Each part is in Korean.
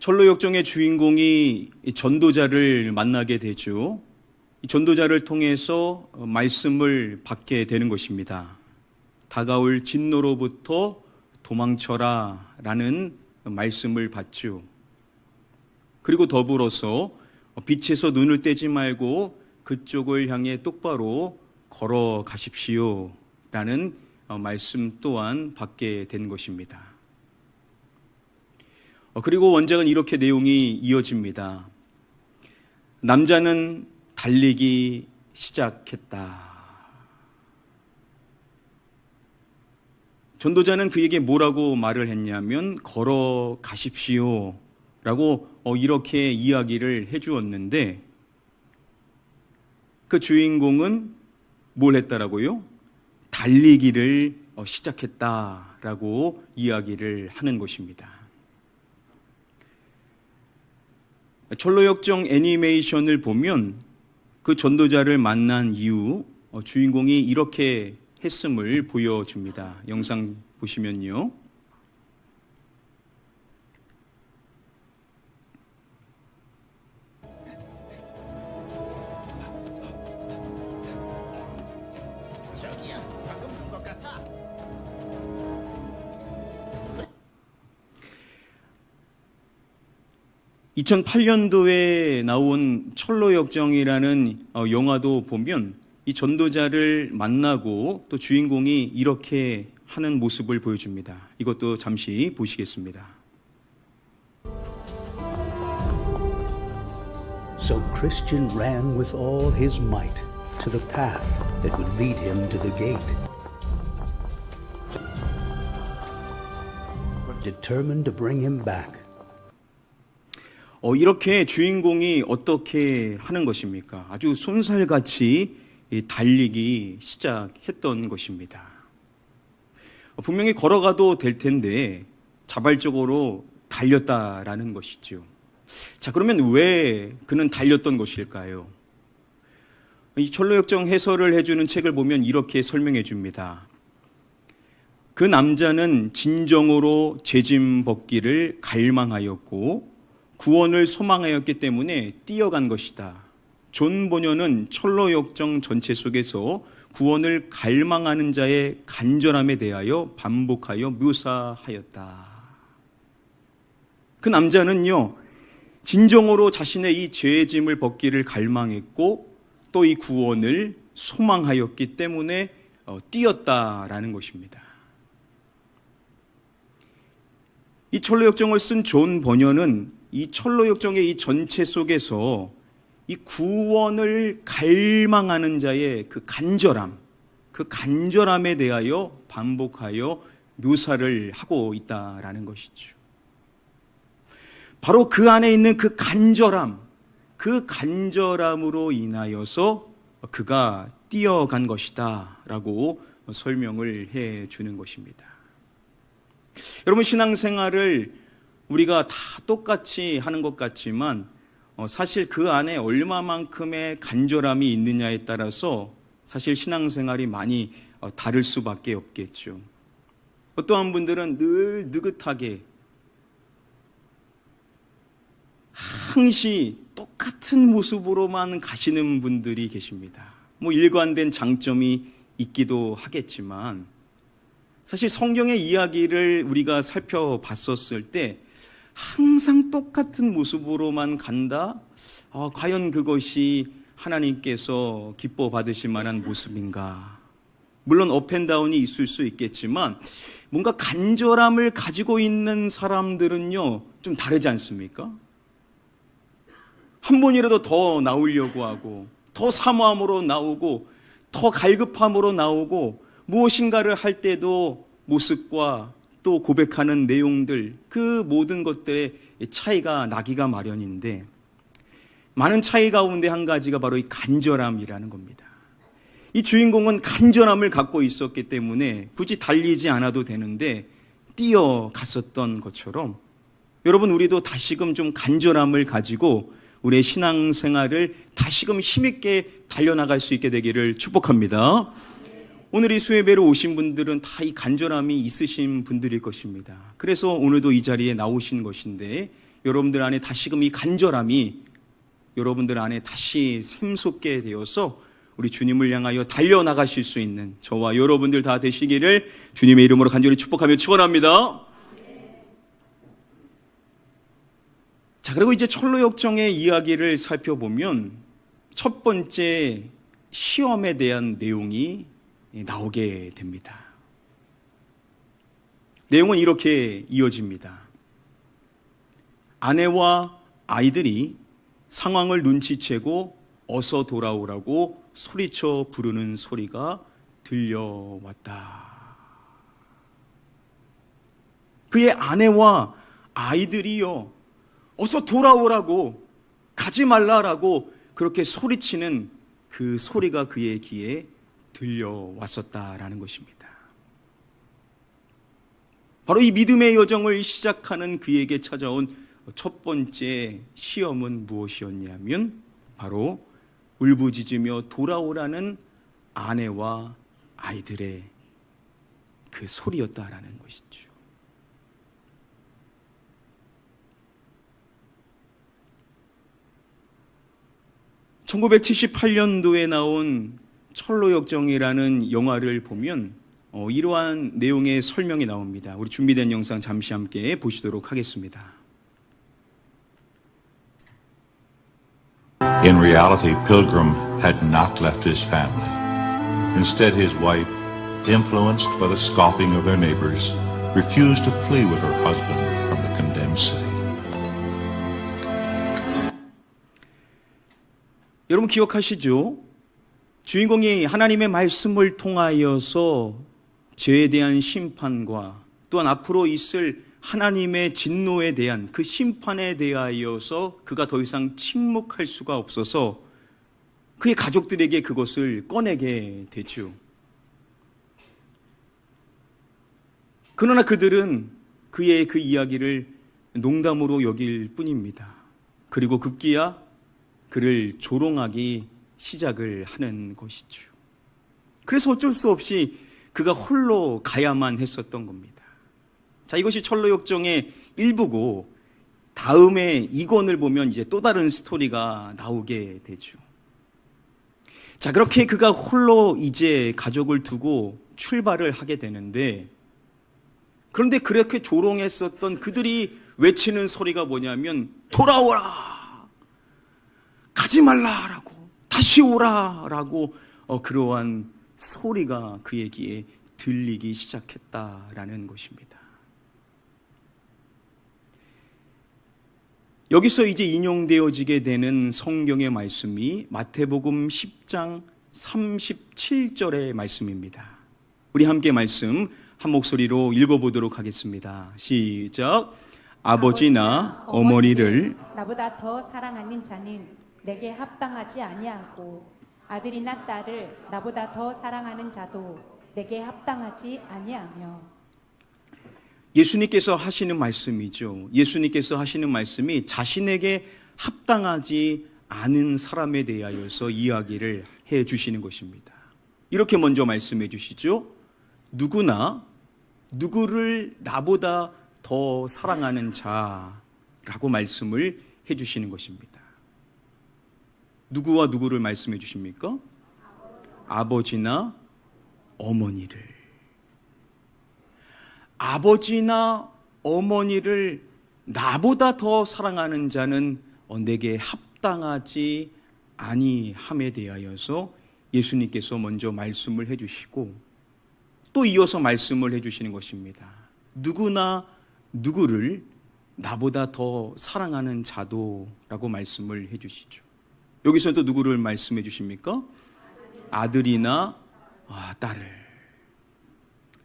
철로역정의 주인공이 전도자를 만나게 되죠. 이 전도자를 통해서 말씀을 받게 되는 것입니다. 다가올 진노로부터 도망쳐라 라는 말씀을 받죠. 그리고 더불어서 빛에서 눈을 떼지 말고 그쪽을 향해 똑바로 걸어가십시오 라는 말씀 또한 받게 된 것입니다. 그리고 원작은 이렇게 내용이 이어집니다. 남자는 달리기 시작했다. 전도자는 그에게 뭐라고 말을 했냐면 걸어가십시오 라고 이렇게 이야기를 해주었는데 그 주인공은 뭘 했다라고요? 달리기를 시작했다라고 이야기를 하는 것입니다. 철로역정 애니메이션을 보면 그 전도자를 만난 이후 주인공이 이렇게 했음을 보여줍니다. 영상 보시면요. 저기요, 방금 본 것 같아. 2008년도에 나온 철로역정이라는 영화도 보면 이 전도자를 만나고 또 주인공이 이렇게 하는 모습을 보여줍니다. 이것도 잠시 보시겠습니다. So Christian ran with all his might to the path that would lead him to the gate. Determined to bring him back. 이렇게 주인공이 어떻게 하는 것입니까? 아주 쏜살같이 달리기 시작했던 것입니다. 분명히 걸어가도 될 텐데 자발적으로 달렸다라는 것이죠. 자, 그러면 왜 그는 달렸던 것일까요? 이 철로역정 해설을 해주는 책을 보면 이렇게 설명해 줍니다. 그 남자는 진정으로 죄짐 벗기를 갈망하였고 구원을 소망하였기 때문에 뛰어간 것이다. 존 보녀는 철로역정 전체 속에서 구원을 갈망하는 자의 간절함에 대하여 반복하여 묘사하였다. 그 남자는요, 진정으로 자신의 이 죄의 짐을 벗기를 갈망했고 또 이 구원을 소망하였기 때문에 뛰었다라는 것입니다. 이 철로역정을 쓴 존 버녀는 이 철로역정의 이 전체 속에서 이 구원을 갈망하는 자의 그 간절함에 대하여 반복하여 묘사를 하고 있다라는 것이죠. 바로 그 안에 있는 그 간절함으로 인하여서 그가 뛰어간 것이다 라고 설명을 해 주는 것입니다. 여러분, 신앙생활을 우리가 다 똑같이 하는 것 같지만 사실 그 안에 얼마만큼의 간절함이 있느냐에 따라서 사실 신앙생활이 많이 다를 수밖에 없겠죠. 어떠한 분들은 늘 느긋하게 항시 똑같은 모습으로만 가시는 분들이 계십니다. 일관된 장점이 있기도 하겠지만 사실 성경의 이야기를 우리가 살펴봤었을 때 항상 똑같은 모습으로만 간다? 과연 그것이 하나님께서 기뻐 받으실 만한 모습인가? 물론 업앤다운이 있을 수 있겠지만 뭔가 간절함을 가지고 있는 사람들은요, 좀 다르지 않습니까? 한 번이라도 더 나오려고 하고 더 사모함으로 나오고 더 갈급함으로 나오고 무엇인가를 할 때도 모습과 또 고백하는 내용들, 그 모든 것들의 차이가 나기가 마련인데 많은 차이 가운데 한 가지가 바로 이 간절함이라는 겁니다. 이 주인공은 간절함을 갖고 있었기 때문에 굳이 달리지 않아도 되는데 뛰어갔었던 것처럼 여러분, 우리도 다시금 좀 간절함을 가지고 우리의 신앙생활을 다시금 힘있게 달려나갈 수 있게 되기를 축복합니다. 오늘 이 수예배로 오신 분들은 다 이 간절함이 있으신 분들일 것입니다. 그래서 오늘도 이 자리에 나오신 것인데 여러분들 안에 다시금 이 간절함이 여러분들 안에 다시 샘솟게 되어서 우리 주님을 향하여 달려나가실 수 있는 저와 여러분들 다 되시기를 주님의 이름으로 간절히 축복하며 축원합니다. 자, 그리고 이제 철로역정의 이야기를 살펴보면 첫 번째 시험에 대한 내용이 나오게 됩니다. 내용은 이렇게 이어집니다. 아내와 아이들이 상황을 눈치채고 어서 돌아오라고 소리쳐 부르는 소리가 들려왔다. 그의 아내와 아이들이요, 어서 돌아오라고, 가지 말라라고 그렇게 소리치는 그 소리가 그의 귀에 들려왔었다라는 것입니다. 바로 이 믿음의 여정을 시작하는 그에게 찾아온 첫 번째 시험은 무엇이었냐면 바로 울부짖으며 돌아오라는 아내와 아이들의 그 소리였다라는 것이죠. (1978년도에) 나온 철로역정이라는 영화를 보면 이러한 내용의 설명이 나옵니다. 우리 준비된 영상 잠시 함께 보시도록 하겠습니다. In reality, Pilgrim had not left his family. Instead, his wife, influenced by the scoffing of their neighbors, refused to flee with her husband from the condemned city. 여러분 기억하시죠? 주인공이 하나님의 말씀을 통하여서 죄에 대한 심판과 또한 앞으로 있을 하나님의 진노에 대한 그 심판에 대하여서 그가 더 이상 침묵할 수가 없어서 그의 가족들에게 그것을 꺼내게 되죠. 그러나 그들은 그의 그 이야기를 농담으로 여길 뿐입니다. 그리고 급기야 그를 조롱하기 시작을 하는 것이죠. 그래서 어쩔 수 없이 그가 홀로 가야만 했었던 겁니다. 자, 이것이 철로역정의 일부고 다음에 2권을 보면 이제 또 다른 스토리가 나오게 되죠. 자, 그렇게 그가 홀로 이제 가족을 두고 출발을 하게 되는데, 그런데 그렇게 조롱했었던 그들이 외치는 소리가 뭐냐면 돌아오라, 가지 말라라고, 다시 오라라고 그러한 소리가 그의 귀에 들리기 시작했다라는 것입니다. 여기서 이제 인용되어지게 되는 성경의 말씀이 마태복음 10장 37절의 말씀입니다. 우리 함께 말씀 한 목소리로 읽어보도록 하겠습니다. 시작. 아버지나 어머니를 나보다 더 사랑하는 자는 내게 합당하지 아니하고 아들이나 딸을 나보다 더 사랑하는 자도 내게 합당하지 아니하며. 예수님께서 하시는 말씀이죠. 예수님께서 하시는 말씀이 자신에게 합당하지 않은 사람에 대하여서 이야기를 해 주시는 것입니다. 이렇게 먼저 말씀해 주시죠. 누구나 누구를 나보다 더 사랑하는 자라고 말씀을 해 주시는 것입니다. 누구와 누구를 말씀해 주십니까? 아버지나 어머니를. 아버지나 어머니를 나보다 더 사랑하는 자는 내게 합당하지 아니함에 대하여서 예수님께서 먼저 말씀을 해주시고 또 이어서 말씀을 해주시는 것입니다. 누구나 누구를 나보다 더 사랑하는 자도라고 말씀을 해주시죠. 여기서 또 누구를 말씀해 주십니까? 아들이나 딸을.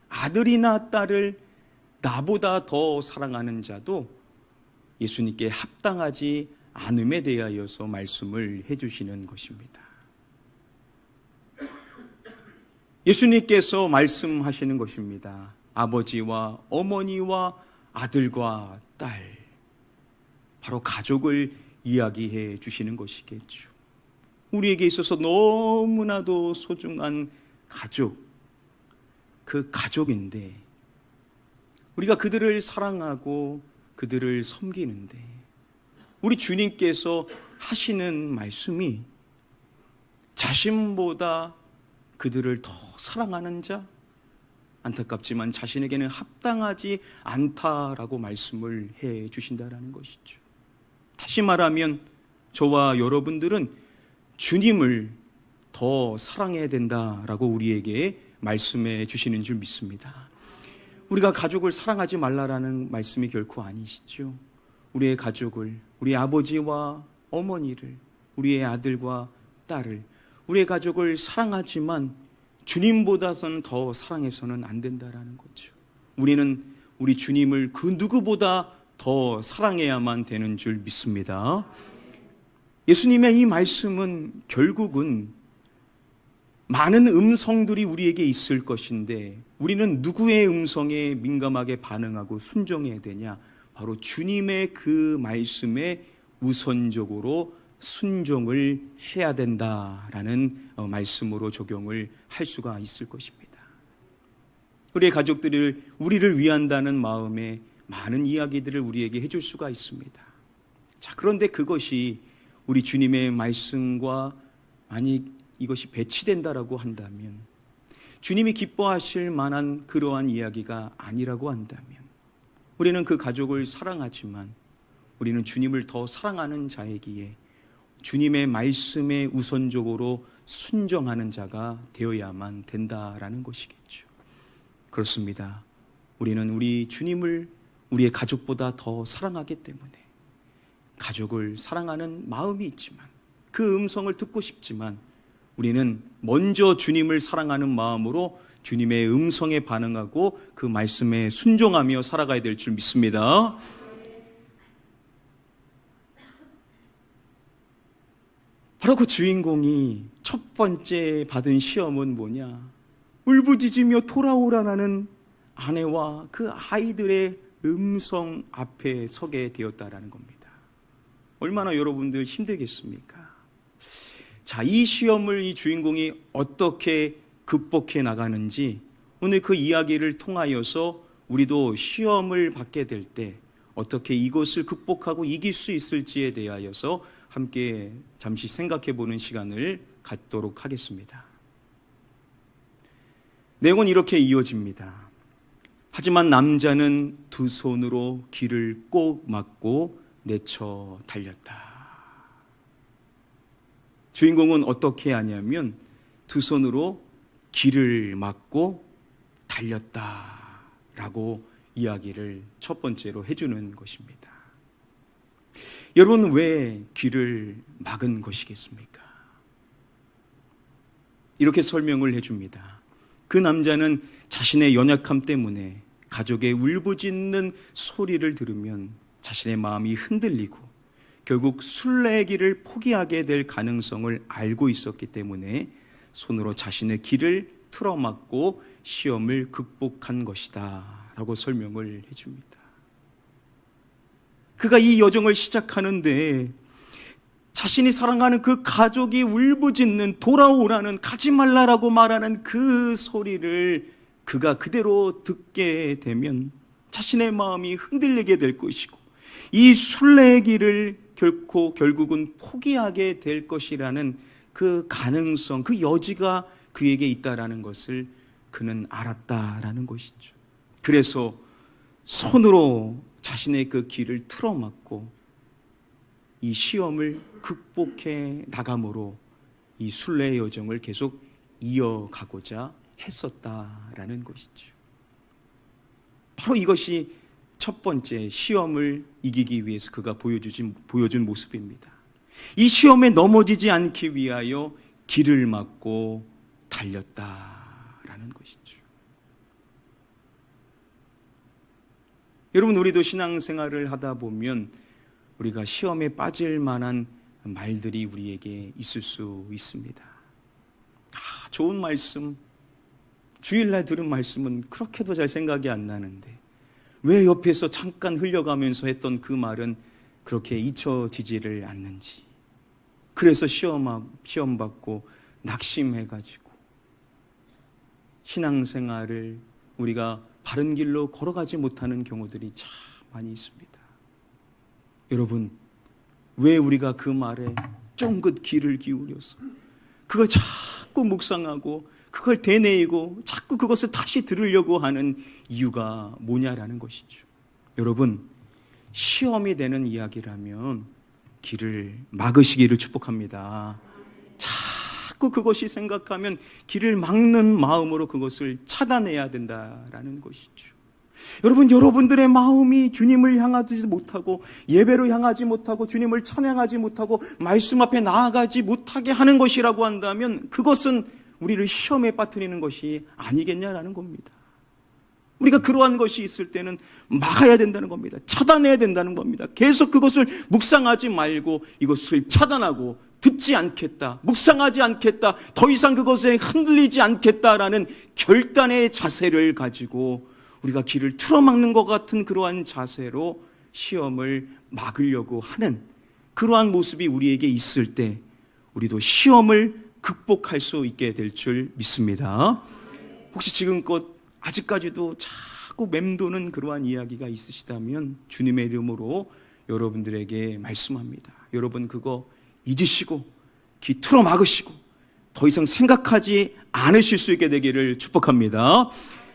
아들이나 딸을 나보다 더 사랑하는 자도 예수님께 합당하지 않음에 대하여서 말씀을 해주시는 것입니다. 예수님께서 말씀하시는 것입니다. 아버지와 어머니와 아들과 딸, 바로 가족을 이야기해 주시는 것이겠죠. 우리에게 있어서 너무나도 소중한 가족, 그 가족인데 우리가 그들을 사랑하고 그들을 섬기는데 우리 주님께서 하시는 말씀이 자신보다 그들을 더 사랑하는 자, 안타깝지만 자신에게는 합당하지 않다라고 말씀을 해 주신다라는 것이죠. 다시 말하면 저와 여러분들은 주님을 더 사랑해야 된다라고 우리에게 말씀해 주시는 줄 믿습니다. 우리가 가족을 사랑하지 말라라는 말씀이 결코 아니시죠. 우리의 가족을, 우리 아버지와 어머니를, 우리의 아들과 딸을, 우리의 가족을 사랑하지만 주님보다는 더 사랑해서는 안 된다라는 거죠. 우리는 우리 주님을 그 누구보다 더 사랑해야만 되는 줄 믿습니다. 예수님의 이 말씀은 결국은 많은 음성들이 우리에게 있을 것인데 우리는 누구의 음성에 민감하게 반응하고 순종해야 되냐? 바로 주님의 그 말씀에 우선적으로 순종을 해야 된다라는 말씀으로 적용을 할 수가 있을 것입니다. 우리의 가족들을 우리를 위한다는 마음에 많은 이야기들을 우리에게 해줄 수가 있습니다. 자, 그런데 그것이 우리 주님의 말씀과 만약 이것이 배치된다라고 한다면, 주님이 기뻐하실 만한 그러한 이야기가 아니라고 한다면, 우리는 그 가족을 사랑하지만 우리는 주님을 더 사랑하는 자이기에 주님의 말씀에 우선적으로 순종하는 자가 되어야만 된다라는 것이겠죠. 그렇습니다. 우리는 우리 주님을 우리의 가족보다 더 사랑하기 때문에 가족을 사랑하는 마음이 있지만, 그 음성을 듣고 싶지만 우리는 먼저 주님을 사랑하는 마음으로 주님의 음성에 반응하고 그 말씀에 순종하며 살아가야 될 줄 믿습니다. 바로 그 주인공이 첫 번째 받은 시험은 뭐냐? 울부짖으며 돌아오라는 아내와 그 아이들의 음성 앞에 서게 되었다라는 겁니다. 얼마나 여러분들 힘들겠습니까? 자, 이 시험을 이 주인공이 어떻게 극복해 나가는지 오늘 그 이야기를 통하여서 우리도 시험을 받게 될 때 어떻게 이것을 극복하고 이길 수 있을지에 대하여서 함께 잠시 생각해 보는 시간을 갖도록 하겠습니다. 내용은 이렇게 이어집니다. 하지만 남자는 두 손으로 귀를 꼭 막고 내쳐 달렸다. 주인공은 어떻게 하냐면 두 손으로 귀를 막고 달렸다라고 이야기를 첫 번째로 해주는 것입니다. 여러분, 왜 귀를 막은 것이겠습니까? 이렇게 설명을 해줍니다. 그 남자는 자신의 연약함 때문에 가족의 울부짖는 소리를 들으면 자신의 마음이 흔들리고 결국 순례길을 포기하게 될 가능성을 알고 있었기 때문에 손으로 자신의 귀를 틀어막고 시험을 극복한 것이다 라고 설명을 해줍니다. 그가 이 여정을 시작하는데 자신이 사랑하는 그 가족이 울부짖는, 돌아오라는, 가지 말라라고 말하는 그 소리를 그가 그대로 듣게 되면 자신의 마음이 흔들리게 될 것이고 이 순례의 길을 결국은 포기하게 될 것이라는 그 가능성, 그 여지가 그에게 있다라는 것을 그는 알았다라는 것이죠. 그래서 손으로 자신의 그 길을 틀어막고 이 시험을 극복해 나감으로 이 순례의 여정을 계속 이어가고자 했었다라는 것이죠. 바로 이것이 첫 번째 시험을 이기기 위해서 그가 보여준 모습입니다. 이 시험에 넘어지지 않기 위하여 길을 막고 달렸다라는 것이죠. 여러분, 우리도 신앙생활을 하다 보면 우리가 시험에 빠질 만한 말들이 우리에게 있을 수 있습니다. 좋은 말씀, 주일날 들은 말씀은 그렇게도 잘 생각이 안 나는데 왜 옆에서 잠깐 흘려가면서 했던 그 말은 그렇게 잊혀지지를 않는지. 그래서 시험 받고 낙심해가지고 신앙생활을 우리가 바른 길로 걸어가지 못하는 경우들이 참 많이 있습니다. 여러분, 왜 우리가 그 말에 쫑긋 귀를 기울여서 그걸 자꾸 묵상하고 그걸 되뇌이고 자꾸 그것을 다시 들으려고 하는 이유가 뭐냐라는 것이죠. 여러분, 시험이 되는 이야기라면 길을 막으시기를 축복합니다. 자꾸 그것이 생각하면 길을 막는 마음으로 그것을 차단해야 된다라는 것이죠. 여러분, 여러분들의 마음이 주님을 향하지 못하고 예배로 향하지 못하고 주님을 찬양하지 못하고 말씀 앞에 나아가지 못하게 하는 것이라고 한다면 그것은 우리를 시험에 빠뜨리는 것이 아니겠냐라는 겁니다. 우리가 그러한 것이 있을 때는 막아야 된다는 겁니다. 차단해야 된다는 겁니다. 계속 그것을 묵상하지 말고 이것을 차단하고 듣지 않겠다, 묵상하지 않겠다, 더 이상 그것에 흔들리지 않겠다라는 결단의 자세를 가지고 우리가 길을 틀어막는 것 같은 그러한 자세로 시험을 막으려고 하는 그러한 모습이 우리에게 있을 때 우리도 시험을 극복할 수 있게 될 줄 믿습니다. 혹시 지금껏 아직까지도 자꾸 맴도는 그러한 이야기가 있으시다면 주님의 이름으로 여러분들에게 말씀합니다. 여러분, 그거 잊으시고 귀 틀어 막으시고 더 이상 생각하지 않으실 수 있게 되기를 축복합니다.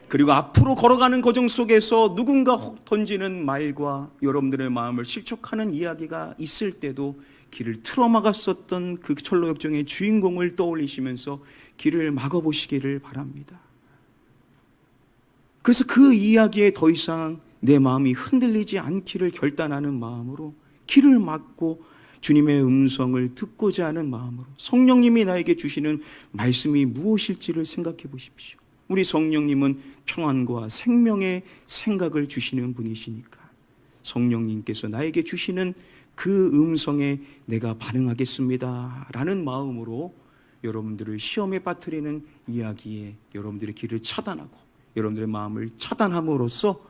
그리고 앞으로 걸어가는 과정 속에서 누군가 혹 던지는 말과 여러분들의 마음을 실족하는 이야기가 있을 때도 길을 틀어막았었던 그 철로역정의 주인공을 떠올리시면서 길을 막아보시기를 바랍니다. 그래서 그 이야기에 더 이상 내 마음이 흔들리지 않기를 결단하는 마음으로 길을 막고 주님의 음성을 듣고자 하는 마음으로 성령님이 나에게 주시는 말씀이 무엇일지를 생각해 보십시오. 우리 성령님은 평안과 생명의 생각을 주시는 분이시니까 성령님께서 나에게 주시는 그 음성에 내가 반응하겠습니다 라는 마음으로 여러분들을 시험에 빠뜨리는 이야기에 여러분들의 길을 차단하고 여러분들의 마음을 차단함으로써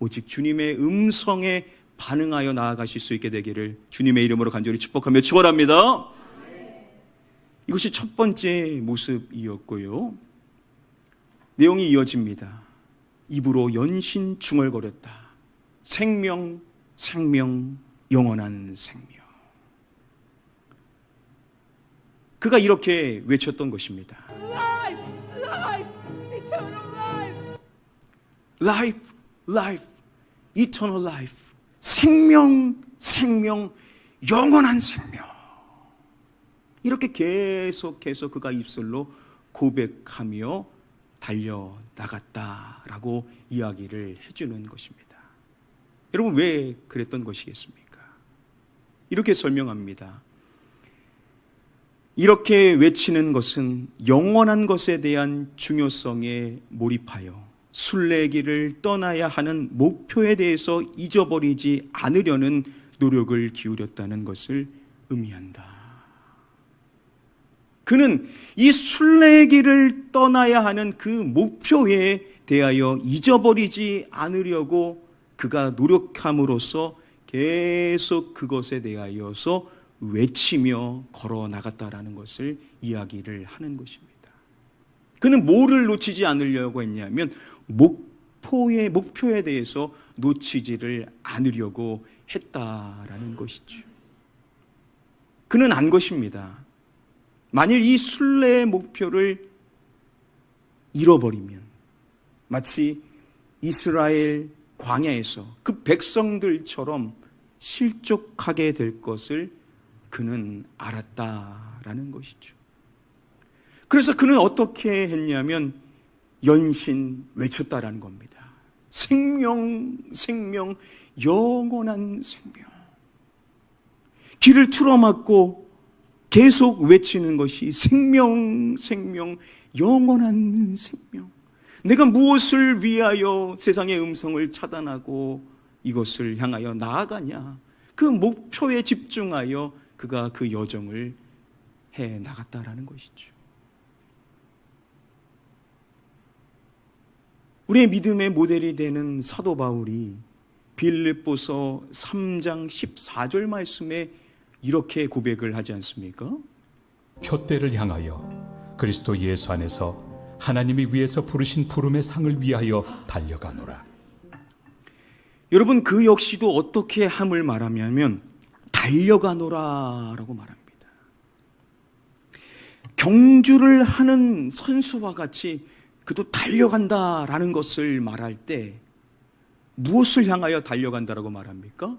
오직 주님의 음성에 반응하여 나아가실 수 있게 되기를 주님의 이름으로 간절히 축복하며 축원합니다. 이것이 첫 번째 모습이었고요. 내용이 이어집니다. 입으로 연신 중얼거렸다. 생명, 생명, 영원한 생명. 그가 이렇게 외쳤던 것입니다. Life, life, eternal life. Life, life, eternal life. 생명, 생명, 영원한 생명. 이렇게 계속해서 그가 입술로 고백하며 달려나갔다라고 이야기를 해주는 것입니다. 여러분, 왜 그랬던 것이겠습니까? 이렇게 설명합니다. 이렇게 외치는 것은 영원한 것에 대한 중요성에 몰입하여 순례길을 떠나야 하는 목표에 대해서 잊어버리지 않으려는 노력을 기울였다는 것을 의미한다. 그는 이 순례길을 떠나야 하는 그 목표에 대하여 잊어버리지 않으려고 그가 노력함으로써 계속 그것에 대하여서 외치며 걸어 나갔다라는 것을 이야기를 하는 것입니다. 그는 뭐를 놓치지 않으려고 했냐면 목표에 대해서 놓치지를 않으려고 했다라는 것이죠. 그는 안 것입니다. 만일 이 순례의 목표를 잃어버리면 마치 이스라엘 광야에서 그 백성들처럼 실족하게 될 것을 그는 알았다라는 것이죠. 그래서 그는 어떻게 했냐면 연신 외쳤다라는 겁니다. 생명, 생명, 영원한 생명. 길을 틀어막고 계속 외치는 것이 생명, 생명, 영원한 생명. 내가 무엇을 위하여 세상의 음성을 차단하고 이것을 향하여 나아가냐. 그 목표에 집중하여 그가 그 여정을 해 나갔다라는 것이죠. 우리의 믿음의 모델이 되는 사도 바울이 빌립보서 3장 14절 말씀에 이렇게 고백을 하지 않습니까? 표대를 향하여 그리스도 예수 안에서 하나님이 위에서 부르신 부름의 상을 위하여 달려가노라. 여러분, 그 역시도 어떻게 함을 말하냐면 달려가노라라고 말합니다. 경주를 하는 선수와 같이 그도 달려간다라는 것을 말할 때 무엇을 향하여 달려간다라고 말합니까?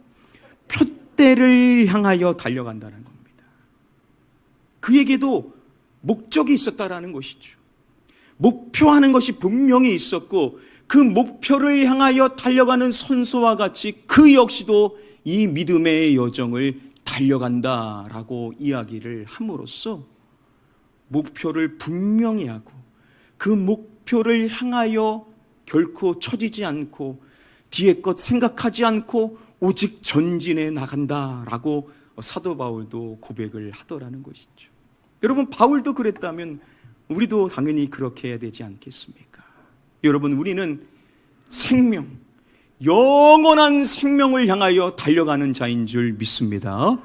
표대를 향하여 달려간다는 겁니다. 그에게도 목적이 있었다라는 것이죠. 목표하는 것이 분명히 있었고 그 목표를 향하여 달려가는 선수와 같이 그 역시도 이 믿음의 여정을 달려간다라고 이야기를 함으로써 목표를 분명히 하고 그 목표를 향하여 결코 처지지 않고 뒤에 것 생각하지 않고 오직 전진해 나간다라고 사도 바울도 고백을 하더라는 것이죠. 여러분, 바울도 그랬다면 우리도 당연히 그렇게 해야 되지 않겠습니까? 여러분, 우리는 생명, 영원한 생명을 향하여 달려가는 자인 줄 믿습니다.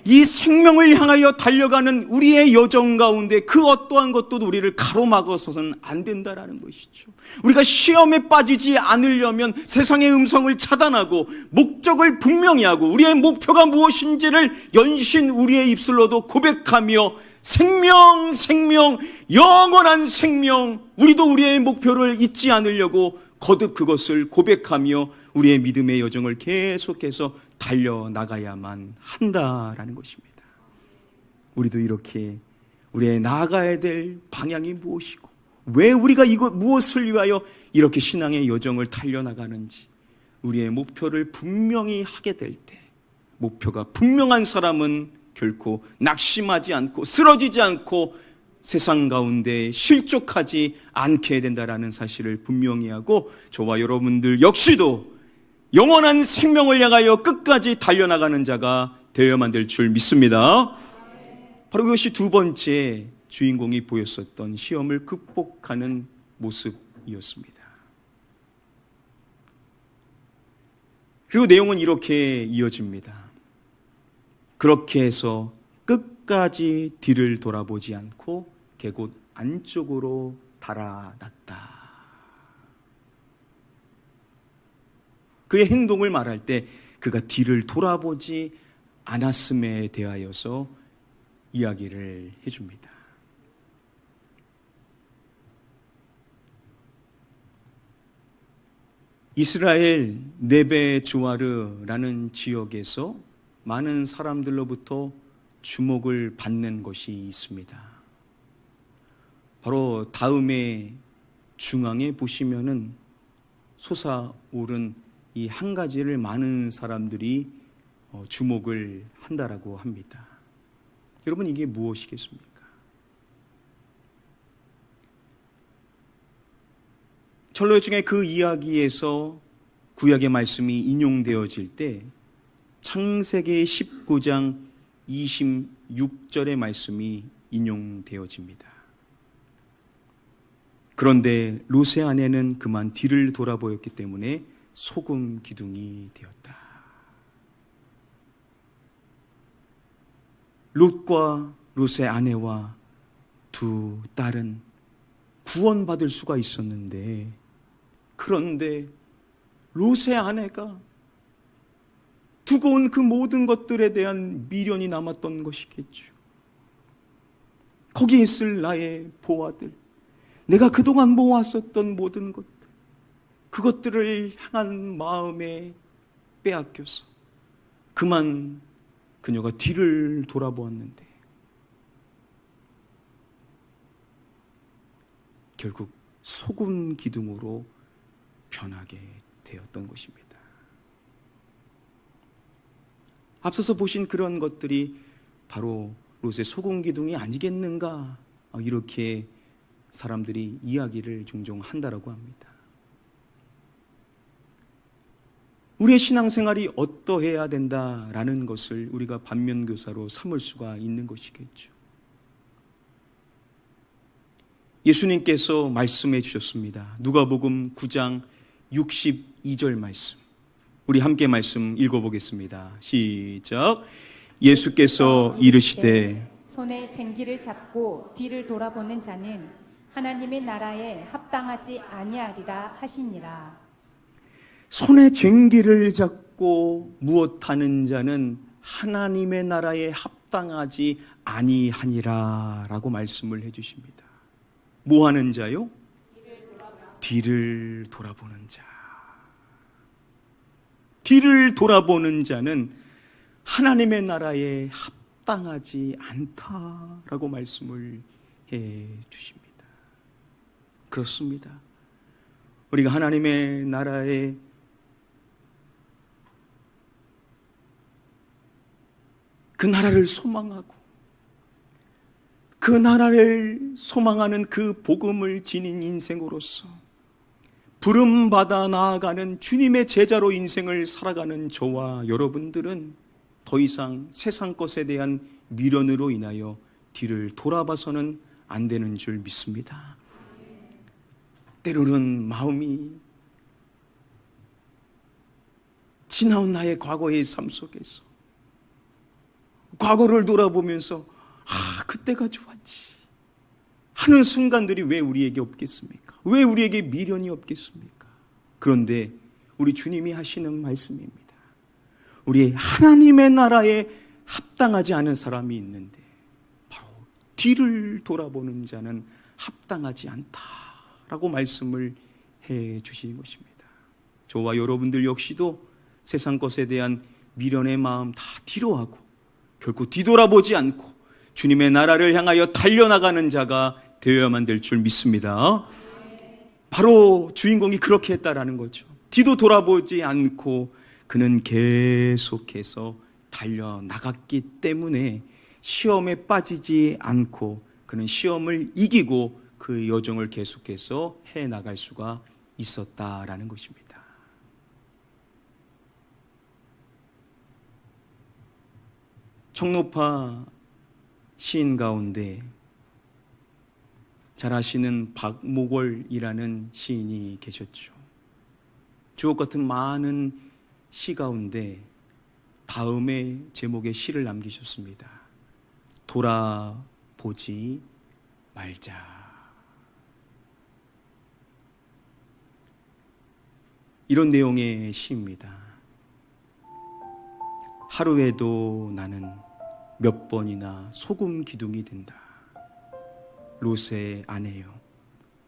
이 생명을 향하여 달려가는 우리의 여정 가운데 그 어떠한 것도 우리를 가로막아서는 안 된다라는 것이죠. 우리가 시험에 빠지지 않으려면 세상의 음성을 차단하고 목적을 분명히 하고 우리의 목표가 무엇인지를 연신 우리의 입술로도 고백하며 생명, 생명, 영원한 생명, 우리도 우리의 목표를 잊지 않으려고 거듭 그것을 고백하며 우리의 믿음의 여정을 계속해서 달려나가야만 한다라는 것입니다. 우리도 이렇게 우리의 나아가야 될 방향이 무엇이고 왜 우리가 무엇을 위하여 이렇게 신앙의 여정을 달려나가는지 우리의 목표를 분명히 하게 될 때 목표가 분명한 사람은 결코 낙심하지 않고 쓰러지지 않고 세상 가운데 실족하지 않게 된다라는 사실을 분명히 하고 저와 여러분들 역시도 영원한 생명을 향하여 끝까지 달려나가는 자가 되어야만 될 줄 믿습니다. 바로 그것이 두 번째 주인공이 보였었던 시험을 극복하는 모습이었습니다. 그리고 내용은 이렇게 이어집니다. 그렇게 해서 끝까지 뒤를 돌아보지 않고 계곡 안쪽으로 달아났다. 그의 행동을 말할 때 그가 뒤를 돌아보지 않았음에 대하여서 이야기를 해줍니다. 이스라엘 네베 주아르라는 지역에서 많은 사람들로부터 주목을 받는 것이 있습니다. 바로 다음에 중앙에 보시면은 솟아오른 이 한 가지를 많은 사람들이 주목을 한다라고 합니다. 여러분, 이게 무엇이겠습니까? 철로 중에 그 이야기에서 구약의 말씀이 인용되어질 때 창세기 19장 26절의 말씀이 인용되어집니다. 그런데 롯의 아내는 그만 뒤를 돌아보였기 때문에 소금 기둥이 되었다. 롯과 롯의 아내와 두 딸은 구원받을 수가 있었는데 그런데 롯의 아내가 두고 온 그 모든 것들에 대한 미련이 남았던 것이겠죠. 거기 있을 나의 보화들, 내가 그동안 모았었던 모든 것들, 그것들을 향한 마음에 빼앗겨서 그만 그녀가 뒤를 돌아보았는데 결국 소금 기둥으로 변하게 되었던 것입니다. 앞서서 보신 그런 것들이 바로 롯의 소금 기둥이 아니겠는가, 이렇게 사람들이 이야기를 종종 한다라고 합니다. 우리의 신앙생활이 어떠해야 된다라는 것을 우리가 반면교사로 삼을 수가 있는 것이겠죠. 예수님께서 말씀해 주셨습니다. 누가복음 9장 62절 말씀. 우리 함께 말씀 읽어보겠습니다. 시작. 예수께서 이르시되 손에 쟁기를 잡고 뒤를 돌아보는 자는 하나님의 나라에 합당하지 아니하리라 하시니라. 손에 쟁기를 잡고 무엇하는 자는 하나님의 나라에 합당하지 아니하니라라고 말씀을 해주십니다. 뭐 하는 자요? 뒤를 돌아보는 자. 뒤를 돌아보는 자는 하나님의 나라에 합당하지 않다라고 말씀을 해 주십니다. 그렇습니다. 우리가 하나님의 나라에 그 나라를 소망하고 그 나라를 소망하는 그 복음을 지닌 인생으로서 부름받아 나아가는 주님의 제자로 인생을 살아가는 저와 여러분들은 더 이상 세상 것에 대한 미련으로 인하여 뒤를 돌아봐서는 안 되는 줄 믿습니다. 때로는 마음이 지나온 나의 과거의 삶 속에서 과거를 돌아보면서 그때가 좋았지 하는 순간들이 왜 우리에게 없겠습니까? 왜 우리에게 미련이 없겠습니까? 그런데 우리 주님이 하시는 말씀입니다. 우리 하나님의 나라에 합당하지 않은 사람이 있는데 바로 뒤를 돌아보는 자는 합당하지 않다라고 말씀을 해 주시는 것입니다. 저와 여러분들 역시도 세상 것에 대한 미련의 마음 다 뒤로 하고 결코 뒤돌아보지 않고 주님의 나라를 향하여 달려나가는 자가 되어야만 될 줄 믿습니다. 바로 주인공이 그렇게 했다라는 거죠. 뒤도 돌아보지 않고 그는 계속해서 달려나갔기 때문에 시험에 빠지지 않고 그는 시험을 이기고 그 여정을 계속해서 해나갈 수가 있었다라는 것입니다. 청노파 시인 가운데 잘 아시는 박목월이라는 시인이 계셨죠. 주옥 같은 많은 시 가운데 다음의 제목의 시를 남기셨습니다. 돌아보지 말자. 이런 내용의 시입니다. 하루에도 나는 몇 번이나 소금 기둥이 된다. 롯의 아내여,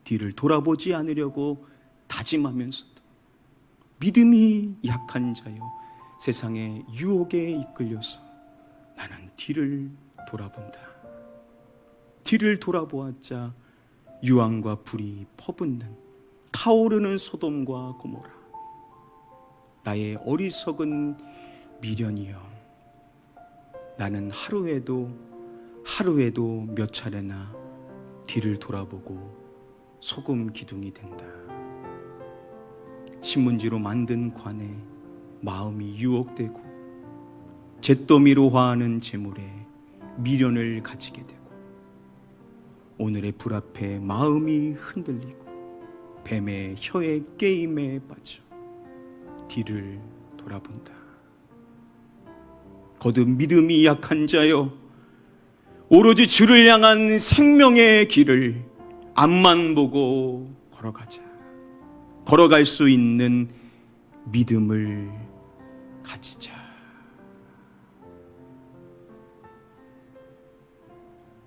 뒤를 돌아보지 않으려고 다짐하면서도 믿음이 약한 자여, 세상의 유혹에 이끌려서 나는 뒤를 돌아본다. 뒤를 돌아보았자 유황과 불이 퍼붓는 타오르는 소돔과 고모라. 나의 어리석은 미련이여, 나는 하루에도 몇 차례나 뒤를 돌아보고 소금 기둥이 된다. 신문지로 만든 관에 마음이 유혹되고 잿더미로 화하는 재물에 미련을 가지게 되고 오늘의 불 앞에 마음이 흔들리고 뱀의 혀의 게임에 빠져 뒤를 돌아본다. 거듭 믿음이 약한 자여, 오로지 주를 향한 생명의 길을 앞만 보고 걸어가자. 걸어갈 수 있는 믿음을 가지자.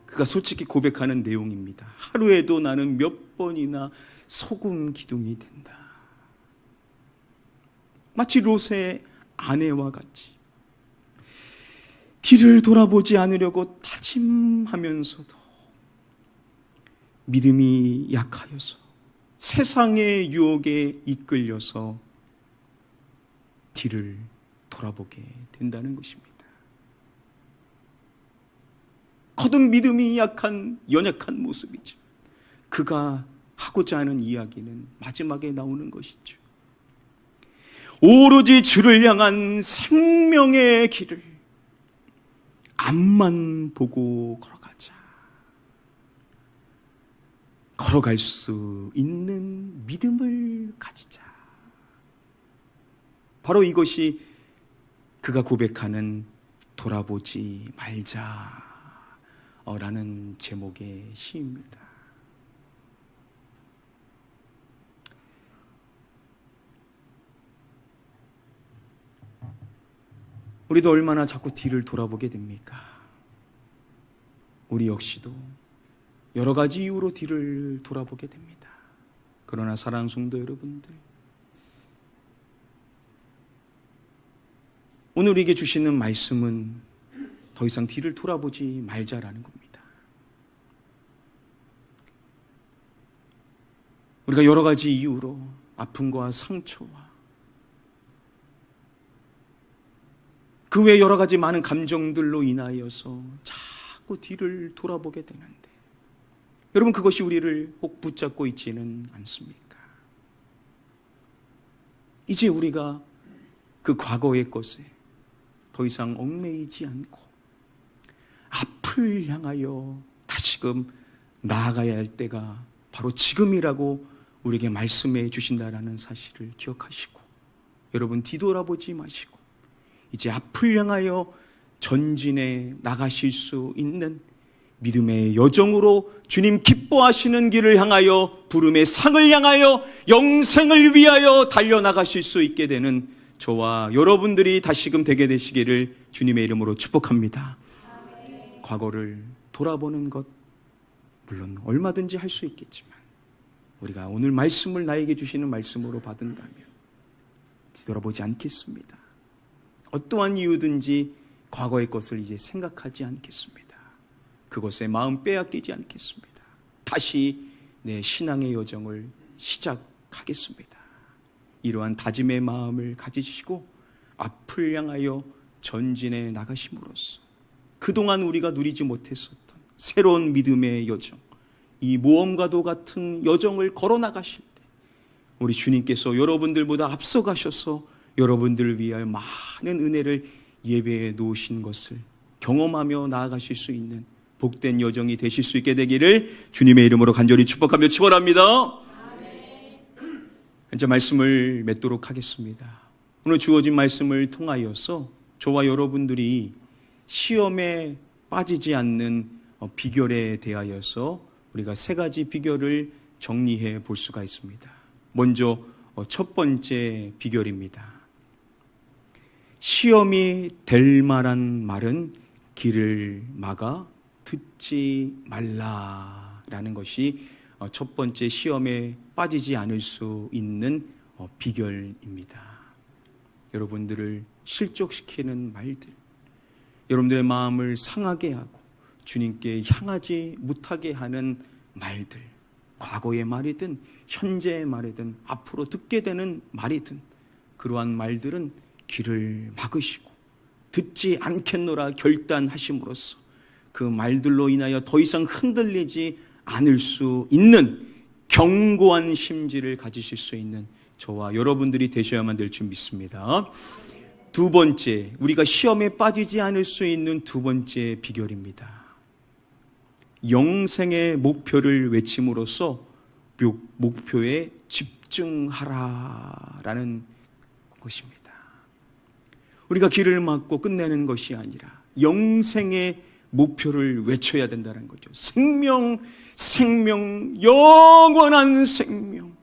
그가 솔직히 고백하는 내용입니다. 하루에도 나는 몇 번이나 소금 기둥이 된다. 마치 롯의 아내와 같이 뒤를 돌아보지 않으려고 다짐하면서도 믿음이 약하여서 세상의 유혹에 이끌려서 뒤를 돌아보게 된다는 것입니다. 거듭 믿음이 약한 연약한 모습이죠. 그가 하고자 하는 이야기는 마지막에 나오는 것이죠. 오로지 주를 향한 생명의 길을 앞만 보고 걸어가자. 걸어갈 수 있는 믿음을 가지자. 바로 이것이 그가 고백하는 돌아보지 말자라는 제목의 시입니다. 우리도 얼마나 자꾸 뒤를 돌아보게 됩니까? 우리 역시도 여러 가지 이유로 뒤를 돌아보게 됩니다. 그러나 사랑하는 성도 여러분들, 오늘 우리에게 주시는 말씀은 더 이상 뒤를 돌아보지 말자라는 겁니다. 우리가 여러 가지 이유로 아픔과 상처와 그 외 여러 가지 많은 감정들로 인하여서 자꾸 뒤를 돌아보게 되는데, 여러분, 그것이 우리를 혹 붙잡고 있지는 않습니까? 이제 우리가 그 과거의 것에 더 이상 얽매이지 않고 앞을 향하여 다시금 나아가야 할 때가 바로 지금이라고 우리에게 말씀해 주신다라는 사실을 기억하시고, 여러분, 뒤돌아보지 마시고 이제 앞을 향하여 전진해 나가실 수 있는 믿음의 여정으로 주님 기뻐하시는 길을 향하여, 부름의 상을 향하여, 영생을 위하여 달려나가실 수 있게 되는 저와 여러분들이 다시금 되게 되시기를 주님의 이름으로 축복합니다. 과거를 돌아보는 것 물론 얼마든지 할 수 있겠지만, 우리가 오늘 말씀을 나에게 주시는 말씀으로 받은다면 뒤돌아보지 않겠습니다. 어떠한 이유든지 과거의 것을 이제 생각하지 않겠습니다. 그것에 마음 빼앗기지 않겠습니다. 다시 내 신앙의 여정을 시작하겠습니다. 이러한 다짐의 마음을 가지시고 앞을 향하여 전진해 나가심으로써 그동안 우리가 누리지 못했었던 새로운 믿음의 여정, 이 모험과도 같은 여정을 걸어 나가실 때 우리 주님께서 여러분들보다 앞서가셔서 여러분들을 위하여 많은 은혜를 예배해 놓으신 것을 경험하며 나아가실 수 있는 복된 여정이 되실 수 있게 되기를 주님의 이름으로 간절히 축복하며 축원합니다. 이제 말씀을 맺도록 하겠습니다. 오늘 주어진 말씀을 통하여서 저와 여러분들이 시험에 빠지지 않는 비결에 대하여서 우리가 세 가지 비결을 정리해 볼 수가 있습니다. 먼저 첫 번째 비결입니다. 시험이 될 만한 말은 길을 막아 듣지 말라라는 것이 첫 번째 시험에 빠지지 않을 수 있는 비결입니다. 여러분들을 실족시키는 말들, 여러분들의 마음을 상하게 하고 주님께 향하지 못하게 하는 말들, 과거의 말이든 현재의 말이든 앞으로 듣게 되는 말이든 그러한 말들은 길을 막으시고 듣지 않겠노라 결단하심으로써 그 말들로 인하여 더 이상 흔들리지 않을 수 있는 견고한 심지를 가지실 수 있는 저와 여러분들이 되셔야만 될 줄 믿습니다. 두 번째, 우리가 시험에 빠지지 않을 수 있는 두 번째 비결입니다. 영생의 목표를 외침으로써 목표에 집중하라라는 것입니다. 우리가 길을 막고 끝내는 것이 아니라 영생의 목표를 외쳐야 된다는 거죠. 생명, 영원한 생명.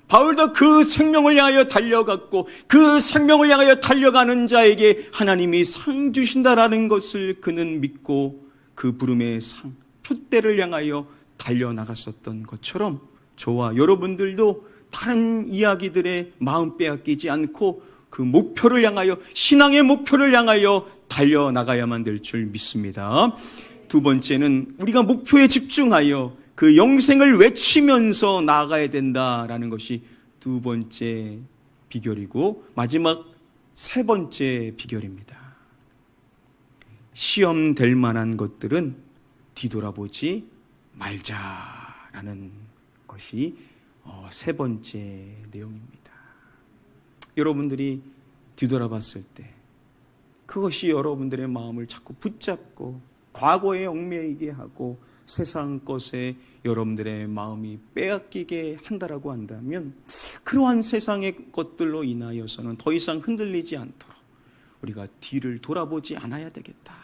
바울도 그 생명을 향하여 달려갔고 그 생명을 향하여 달려가는 자에게 하나님이 상 주신다라는 것을 그는 믿고 그 부름의 상, 표대를 향하여 달려나갔었던 것처럼 저와 여러분들도 다른 이야기들의 마음 빼앗기지 않고 그 목표를 향하여, 신앙의 목표를 향하여 달려나가야만 될 줄 믿습니다. 두 번째는 우리가 목표에 집중하여 그 영생을 외치면서 나아가야 된다라는 것이 두 번째 비결이고, 마지막 세 번째 비결입니다. 시험 될 만한 것들은 뒤돌아보지 말자라는 것이 세 번째 내용입니다. 여러분들이 뒤돌아봤을 때 그것이 여러분들의 마음을 자꾸 붙잡고 과거에 얽매이게 하고 세상 것에 여러분들의 마음이 빼앗기게 한다라고 한다면, 그러한 세상의 것들로 인하여서는 더 이상 흔들리지 않도록 우리가 뒤를 돌아보지 않아야 되겠다.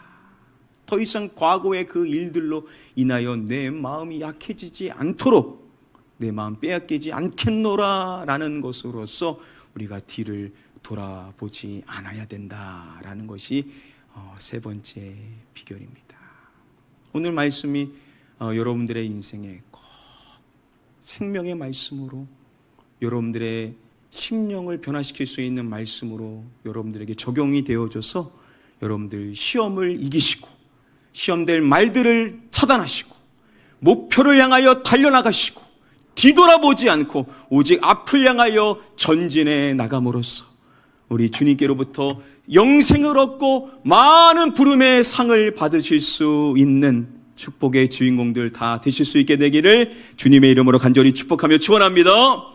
더 이상 과거의 그 일들로 인하여 내 마음이 약해지지 않도록 내 마음 빼앗기지 않겠노라라는 것으로서 우리가 뒤를 돌아보지 않아야 된다라는 것이 세 번째 비결입니다. 오늘 말씀이 여러분들의 인생에 꼭 생명의 말씀으로, 여러분들의 심령을 변화시킬 수 있는 말씀으로 여러분들에게 적용이 되어져서 여러분들 시험을 이기시고 시험될 말들을 차단하시고 목표를 향하여 달려나가시고 뒤돌아보지 않고 오직 앞을 향하여 전진해 나감으로써 우리 주님께로부터 영생을 얻고 많은 부름의 상을 받으실 수 있는 축복의 주인공들 다 되실 수 있게 되기를 주님의 이름으로 간절히 축복하며 축원합니다.